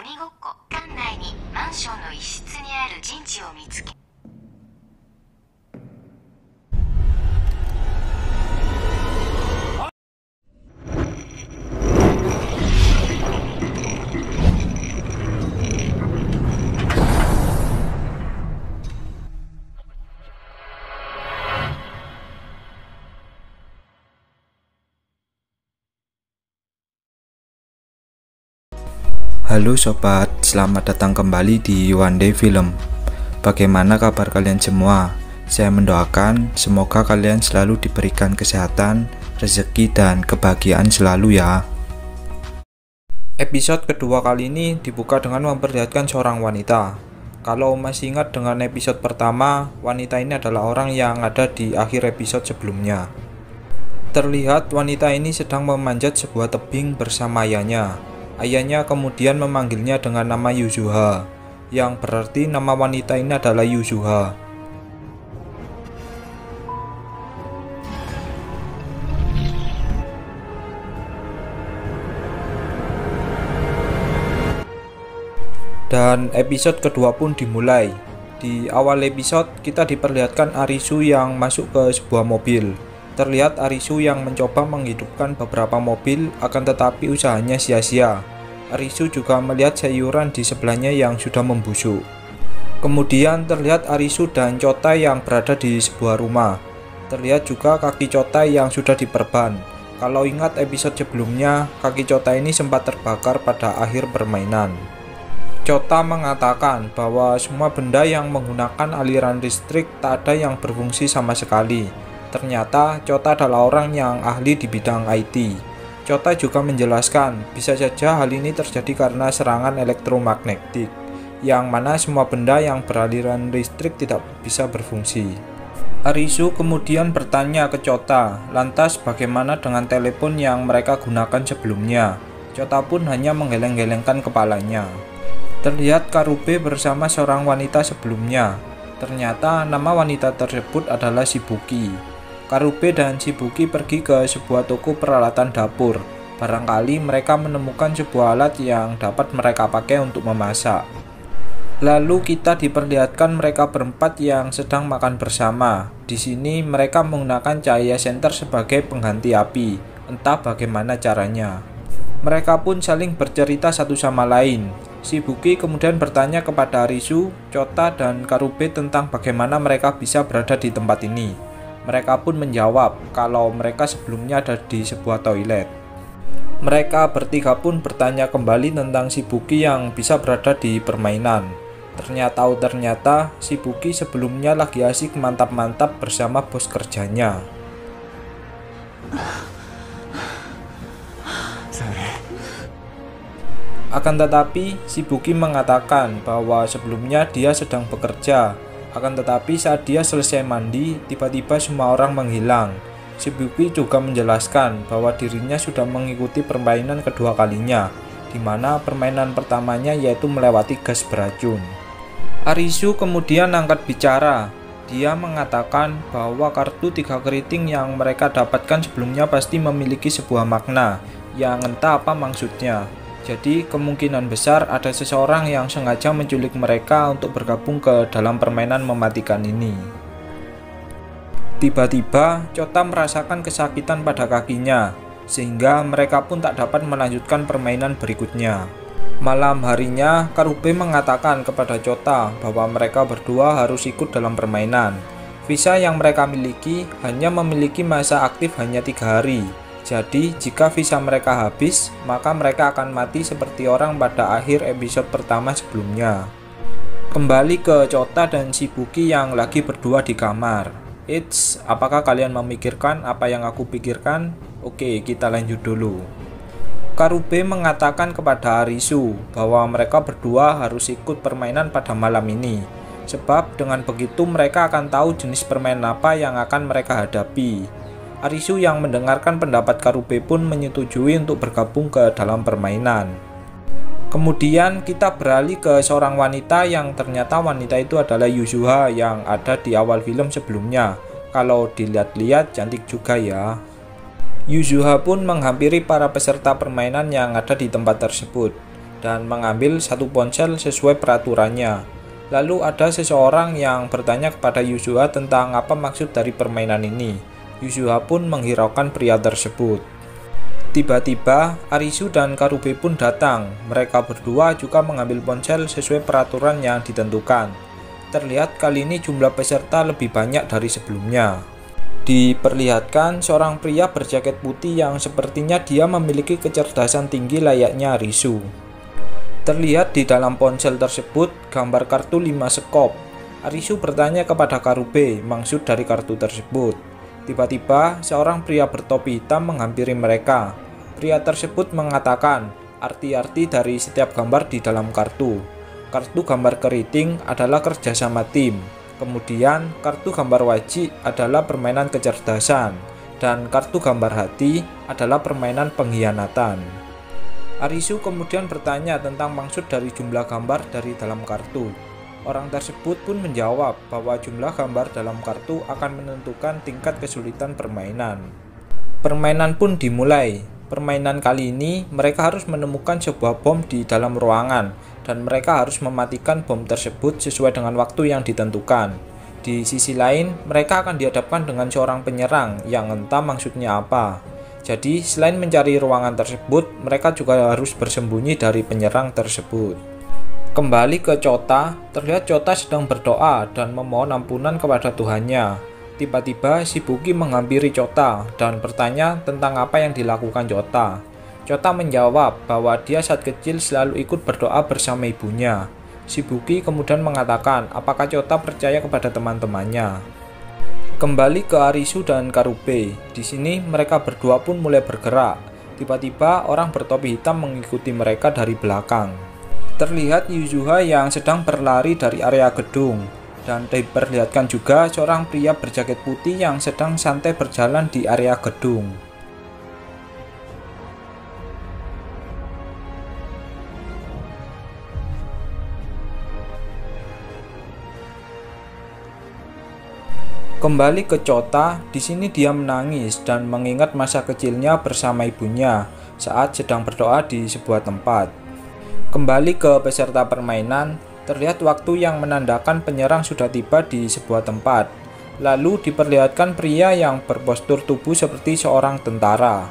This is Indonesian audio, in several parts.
鬼ごっこ。館内にマンションの一室にある陣地を見つけ、Halo sobat, selamat datang kembali di One Day Film. Bagaimana kabar kalian semua? Saya mendoakan semoga kalian selalu diberikan kesehatan, rezeki, dan kebahagiaan selalu ya. Episode kedua kali ini dibuka dengan memperlihatkan seorang wanita. Kalau masih ingat dengan episode pertama, wanita ini adalah orang yang ada di akhir episode sebelumnya. Terlihat wanita ini sedang memanjat sebuah tebing bersama ayahnya. Ayahnya kemudian memanggilnya dengan nama Yuzuha, yang berarti nama wanita ini adalah Yuzuha. Dan episode kedua pun dimulai. Di awal episode kita diperlihatkan Arisu yang masuk ke sebuah mobil. Terlihat Arisu yang mencoba menghidupkan beberapa mobil, akan tetapi usahanya sia-sia. Arisu juga melihat sayuran di sebelahnya yang sudah membusuk. Kemudian terlihat Arisu dan Chota yang berada di sebuah rumah. Terlihat juga kaki Chota yang sudah diperban. Kalau ingat episode sebelumnya, kaki Chota ini sempat terbakar pada akhir permainan. Chota mengatakan bahwa semua benda yang menggunakan aliran listrik tak ada yang berfungsi sama sekali. Ternyata Chota adalah orang yang ahli di bidang IT. Chota juga menjelaskan bisa saja hal ini terjadi karena serangan elektromagnetik, yang mana semua benda yang beraliran listrik tidak bisa berfungsi. Arisu kemudian bertanya ke Chota, lantas bagaimana dengan telepon yang mereka gunakan sebelumnya? Chota pun hanya menggeleng-gelengkan kepalanya. Terlihat Karube bersama seorang wanita sebelumnya. Ternyata nama wanita tersebut adalah Shibuki. Karube dan Shibuki pergi ke sebuah toko peralatan dapur. Barangkali mereka menemukan sebuah alat yang dapat mereka pakai untuk memasak. Lalu kita diperlihatkan mereka berempat yang sedang makan bersama. Di sini mereka menggunakan cahaya senter sebagai pengganti api. Entah bagaimana caranya. Mereka pun saling bercerita satu sama lain. Shibuki kemudian bertanya kepada Arisu, Chota, dan Karube tentang bagaimana mereka bisa berada di tempat ini. Mereka pun menjawab kalau mereka sebelumnya ada di sebuah toilet. Mereka bertiga pun bertanya kembali tentang Shibuki yang bisa berada di permainan. Ternyata Shibuki sebelumnya lagi asik mantap-mantap bersama bos kerjanya. Akan tetapi, Shibuki mengatakan bahwa sebelumnya dia sedang bekerja. Akan tetapi saat dia selesai mandi, tiba-tiba semua orang menghilang. Shibuki juga menjelaskan bahwa dirinya sudah mengikuti permainan kedua kalinya, di mana permainan pertamanya yaitu melewati gas beracun. Arisu kemudian angkat bicara. Dia mengatakan bahwa kartu 3 keriting yang mereka dapatkan sebelumnya pasti memiliki sebuah makna, yang entah apa maksudnya. Jadi kemungkinan besar ada seseorang yang sengaja menculik mereka untuk bergabung ke dalam permainan mematikan ini. Tiba-tiba Chota merasakan kesakitan pada kakinya, sehingga mereka pun tak dapat melanjutkan permainan berikutnya. Malam harinya, Karube mengatakan kepada Chota bahwa mereka berdua harus ikut dalam permainan. Visa yang mereka miliki hanya memiliki masa aktif hanya 3 hari. Jadi, jika visa mereka habis, maka mereka akan mati seperti orang pada akhir episode pertama sebelumnya. Kembali ke Chota dan Shibuki yang lagi berdua di kamar. Eits, apakah kalian memikirkan apa yang aku pikirkan? Oke, kita lanjut dulu. Karube mengatakan kepada Arisu bahwa mereka berdua harus ikut permainan pada malam ini. Sebab dengan begitu mereka akan tahu jenis permainan apa yang akan mereka hadapi. Arisu yang mendengarkan pendapat Karube pun menyetujui untuk bergabung ke dalam permainan. Kemudian kita beralih ke seorang wanita yang ternyata wanita itu adalah Yuzuha yang ada di awal film sebelumnya. Kalau dilihat-lihat cantik juga ya. Yuzuha pun menghampiri para peserta permainan yang ada di tempat tersebut. dan mengambil satu ponsel sesuai peraturannya. Lalu ada seseorang yang bertanya kepada Yuzua tentang apa maksud dari permainan ini. Yuzua pun menghiraukan pria tersebut. Tiba-tiba Arisu dan Karube pun datang. Mereka berdua juga mengambil ponsel sesuai peraturan yang ditentukan. Terlihat kali ini jumlah peserta lebih banyak dari sebelumnya. Diperlihatkan seorang pria berjaket putih yang sepertinya dia memiliki kecerdasan tinggi layaknya Arisu. Terlihat di dalam ponsel tersebut gambar kartu 5 sekop. Arisu bertanya kepada Karube maksud dari kartu tersebut. Tiba-tiba seorang pria bertopi hitam menghampiri mereka. Pria tersebut mengatakan arti-arti dari setiap gambar di dalam kartu. Kartu gambar keriting adalah kerjasama tim. Kemudian kartu gambar wajik adalah permainan kecerdasan, dan kartu gambar hati adalah permainan pengkhianatan. Arisu kemudian bertanya tentang maksud dari jumlah gambar dari dalam kartu. Orang tersebut pun menjawab bahwa jumlah gambar dalam kartu akan menentukan tingkat kesulitan permainan. Permainan pun dimulai. Permainan kali ini mereka harus menemukan sebuah bom di dalam ruangan, dan mereka harus mematikan bom tersebut sesuai dengan waktu yang ditentukan. Di sisi lain, mereka akan dihadapkan dengan seorang penyerang yang entah maksudnya apa. Jadi, selain mencari ruangan tersebut, mereka juga harus bersembunyi dari penyerang tersebut. Kembali ke Chota, terlihat Chota sedang berdoa dan memohon ampunan kepada Tuhannya. Tiba-tiba Shibuki menghampiri Chota dan bertanya tentang apa yang dilakukan Chota. Chota menjawab bahwa dia saat kecil selalu ikut berdoa bersama ibunya. Shibuki kemudian mengatakan apakah Chota percaya kepada teman-temannya. Kembali ke Arisu dan Karube. Di sini mereka berdua pun mulai bergerak. Tiba-tiba orang bertopi hitam mengikuti mereka dari belakang. Terlihat Yuzua yang sedang berlari dari area gedung. Dan diperlihatkan juga seorang pria berjaket putih yang sedang santai berjalan di area gedung. Kembali ke Chota, di sini dia menangis dan mengingat masa kecilnya bersama ibunya saat sedang berdoa di sebuah tempat. Kembali ke peserta permainan, terlihat waktu yang menandakan penyerang sudah tiba di sebuah tempat. Lalu diperlihatkan pria yang berpostur tubuh seperti seorang tentara.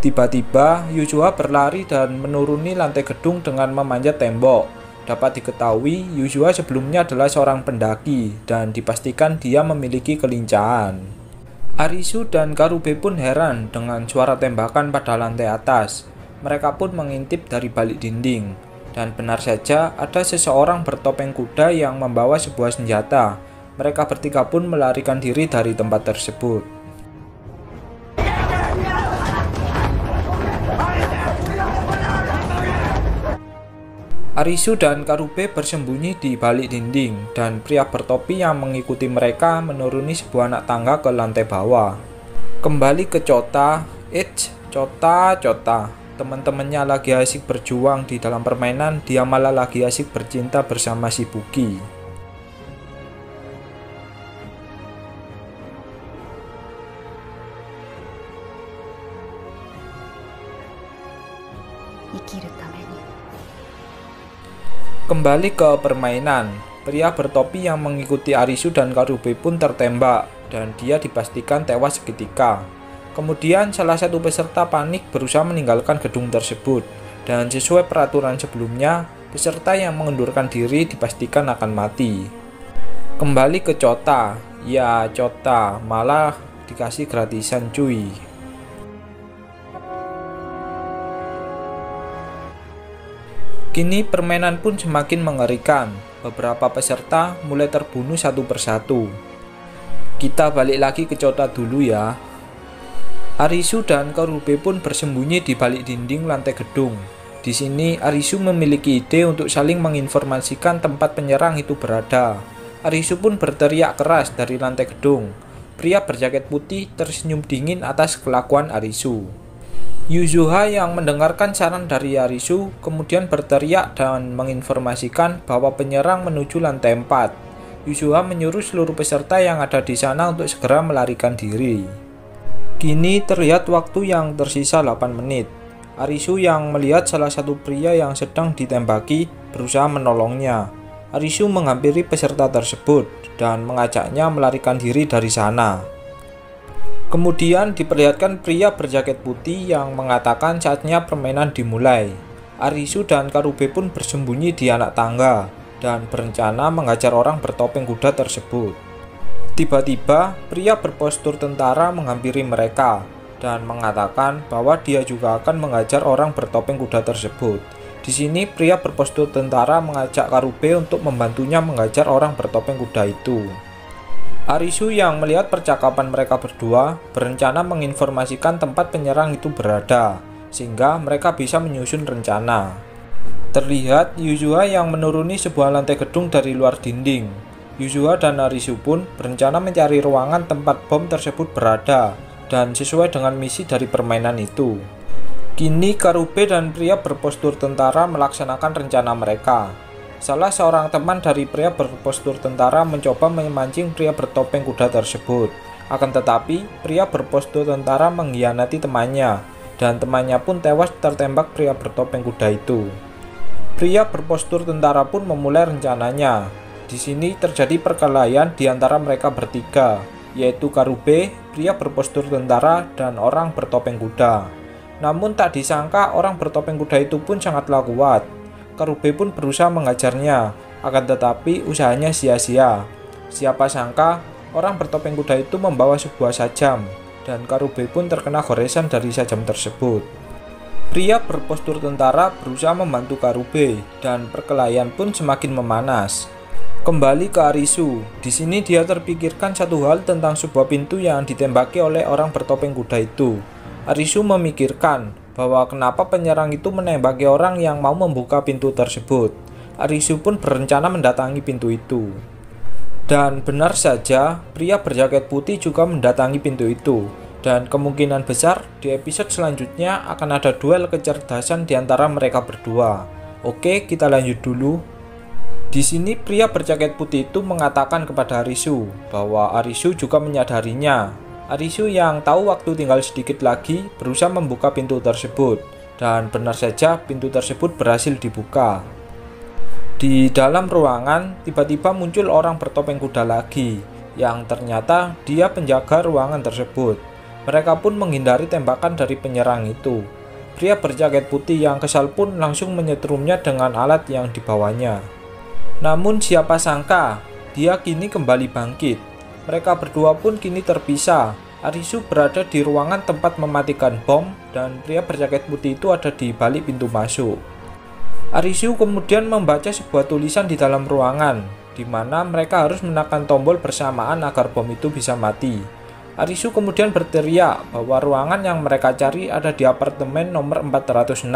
Tiba-tiba Yuzua berlari dan menuruni lantai gedung dengan memanjat tembok. Dapat diketahui Yuzua sebelumnya adalah seorang pendaki dan dipastikan dia memiliki kelincahan. Arisu dan Karube pun heran dengan suara tembakan pada lantai atas. Mereka pun mengintip dari balik dinding. Dan benar saja ada seseorang bertopeng kuda yang membawa sebuah senjata. Mereka bertiga pun melarikan diri dari tempat tersebut. Arisu dan Karube bersembunyi di balik dinding, dan pria bertopi yang mengikuti mereka menuruni sebuah anak tangga ke lantai bawah. Kembali ke Chota, Chota. Teman-temannya lagi asik berjuang di dalam permainan, dia malah lagi asik bercinta bersama Shibuki. Kembali ke permainan, pria bertopi yang mengikuti Arisu dan Karube pun tertembak dan dia dipastikan tewas seketika. Kemudian salah satu peserta panik berusaha meninggalkan gedung tersebut dan sesuai peraturan sebelumnya, peserta yang mengundurkan diri dipastikan akan mati. Kembali ke Chota, ya Chota malah dikasih gratisan cuy. Kini permainan pun semakin mengerikan. Beberapa peserta mulai terbunuh satu persatu. Kita balik lagi ke Chota dulu ya. Arisu dan Karube pun bersembunyi di balik dinding lantai gedung. Di sini Arisu memiliki ide untuk saling menginformasikan tempat penyerang itu berada. Arisu pun berteriak keras dari lantai gedung. Pria berjaket putih tersenyum dingin atas kelakuan Arisu. Yuzua yang mendengarkan saran dari Arisu kemudian berteriak dan menginformasikan bahwa penyerang menuju lantai 4. Yuzua menyuruh seluruh peserta yang ada di sana untuk segera melarikan diri. Kini terlihat waktu yang tersisa 8 menit. Arisu yang melihat salah satu pria yang sedang ditembaki berusaha menolongnya. Arisu menghampiri peserta tersebut dan mengajaknya melarikan diri dari sana. Kemudian diperlihatkan pria berjaket putih yang mengatakan saatnya permainan dimulai. Arisu dan Karube pun bersembunyi di anak tangga dan berencana menghajar orang bertopeng kuda tersebut. Tiba-tiba, pria berpostur tentara menghampiri mereka dan mengatakan bahwa dia juga akan menghajar orang bertopeng kuda tersebut. Di sini, pria berpostur tentara mengajak Karube untuk membantunya menghajar orang bertopeng kuda itu. Arisu yang melihat percakapan mereka berdua berencana menginformasikan tempat penyerang itu berada, sehingga mereka bisa menyusun rencana. Terlihat Yuzua yang menuruni sebuah lantai gedung dari luar dinding. Yuzua dan Arisu pun berencana mencari ruangan tempat bom tersebut berada, dan sesuai dengan misi dari permainan itu. Kini Karube dan pria berpostur tentara melaksanakan rencana mereka. Salah seorang teman dari pria berpostur tentara mencoba memancing pria bertopeng kuda tersebut. Akan tetapi, pria berpostur tentara mengkhianati temannya, dan temannya pun tewas tertembak pria bertopeng kuda itu. Pria berpostur tentara pun memulai rencananya. Di sini terjadi perkelahian di antara mereka bertiga, yaitu Karube, pria berpostur tentara, dan orang bertopeng kuda. Namun tak disangka orang bertopeng kuda itu pun sangatlah kuat. Karube pun berusaha mengajarnya, akan tetapi usahanya sia-sia. Siapa sangka orang bertopeng kuda itu membawa sebuah sajam, dan Karube pun terkena goresan dari sajam tersebut. Pria berpostur tentara berusaha membantu Karube, dan perkelahian pun semakin memanas. Kembali ke Arisu, di sini dia terpikirkan satu hal tentang sebuah pintu yang ditembaki oleh orang bertopeng kuda itu. Arisu memikirkan bahwa kenapa penyerang itu menembaki orang yang mau membuka pintu tersebut. Arisu pun berencana mendatangi pintu itu. Dan benar saja, pria berjaket putih juga mendatangi pintu itu. Dan kemungkinan besar di episode selanjutnya akan ada duel kecerdasan di antara mereka berdua. Oke, kita lanjut dulu. Di sini pria berjaket putih itu mengatakan kepada Arisu bahwa Arisu juga menyadarinya. Arisu yang tahu waktu tinggal sedikit lagi berusaha membuka pintu tersebut, dan benar saja pintu tersebut berhasil dibuka. Di dalam ruangan tiba-tiba muncul orang bertopeng kuda lagi, yang ternyata dia penjaga ruangan tersebut. Mereka pun menghindari tembakan dari penyerang itu. Pria berjaket putih yang kesal pun langsung menyetrumnya dengan alat yang dibawanya. Namun siapa sangka, dia kini kembali bangkit. Mereka berdua pun kini terpisah. Arisu berada di ruangan tempat mematikan bom, dan pria berjaket putih itu ada di balik pintu masuk. Arisu kemudian membaca sebuah tulisan di dalam ruangan, di mana mereka harus menekan tombol bersamaan agar bom itu bisa mati. Arisu kemudian berteriak bahwa ruangan yang mereka cari ada di apartemen nomor 406,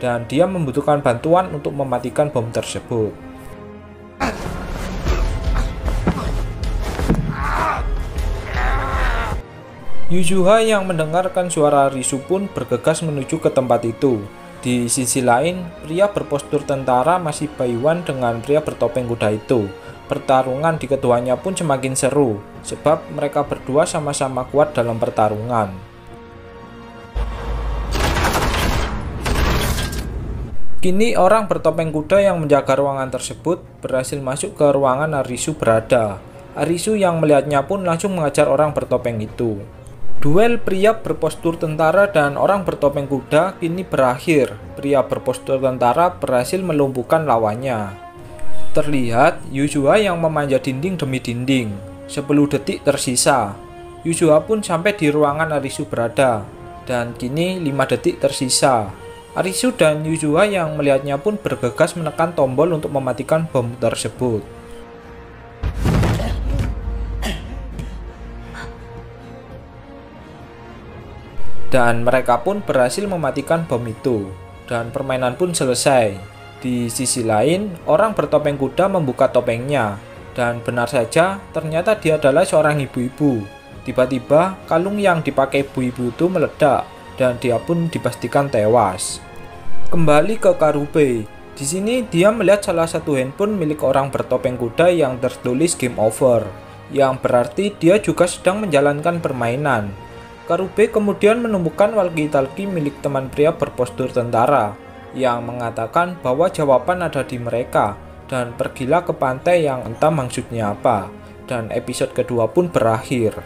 dan dia membutuhkan bantuan untuk mematikan bom tersebut. Yuzua yang mendengarkan suara Arisu pun bergegas menuju ke tempat itu. Di sisi lain, pria berpostur tentara masih bayuan dengan pria bertopeng kuda itu. Pertarungan di keduanya pun semakin seru, sebab mereka berdua sama-sama kuat dalam pertarungan. Kini orang bertopeng kuda yang menjaga ruangan tersebut berhasil masuk ke ruangan Arisu berada. Arisu yang melihatnya pun langsung mengajar orang bertopeng itu. Duel pria berpostur tentara dan orang bertopeng kuda kini berakhir. Pria berpostur tentara berhasil melumpuhkan lawannya. Terlihat Yuzua yang memanjat dinding demi dinding. 10 detik tersisa. Yuzua pun sampai di ruangan Arisu berada. Dan kini 5 detik tersisa. Arisu dan Yuzua yang melihatnya pun bergegas menekan tombol untuk mematikan bom tersebut. Dan mereka pun berhasil mematikan bom itu, dan permainan pun selesai. Di sisi lain, orang bertopeng kuda membuka topengnya, dan benar saja ternyata dia adalah seorang ibu-ibu. Tiba-tiba kalung yang dipakai ibu-ibu itu meledak, dan dia pun dipastikan tewas. Kembali ke Karube, Di sini dia melihat salah satu handphone milik orang bertopeng kuda yang tertulis game over, yang berarti dia juga sedang menjalankan permainan. Karube kemudian menemukan walkie-talkie milik teman pria berpostur tentara, yang mengatakan bahwa jawaban ada di mereka, dan pergilah ke pantai yang entah maksudnya apa. Dan episode kedua pun berakhir.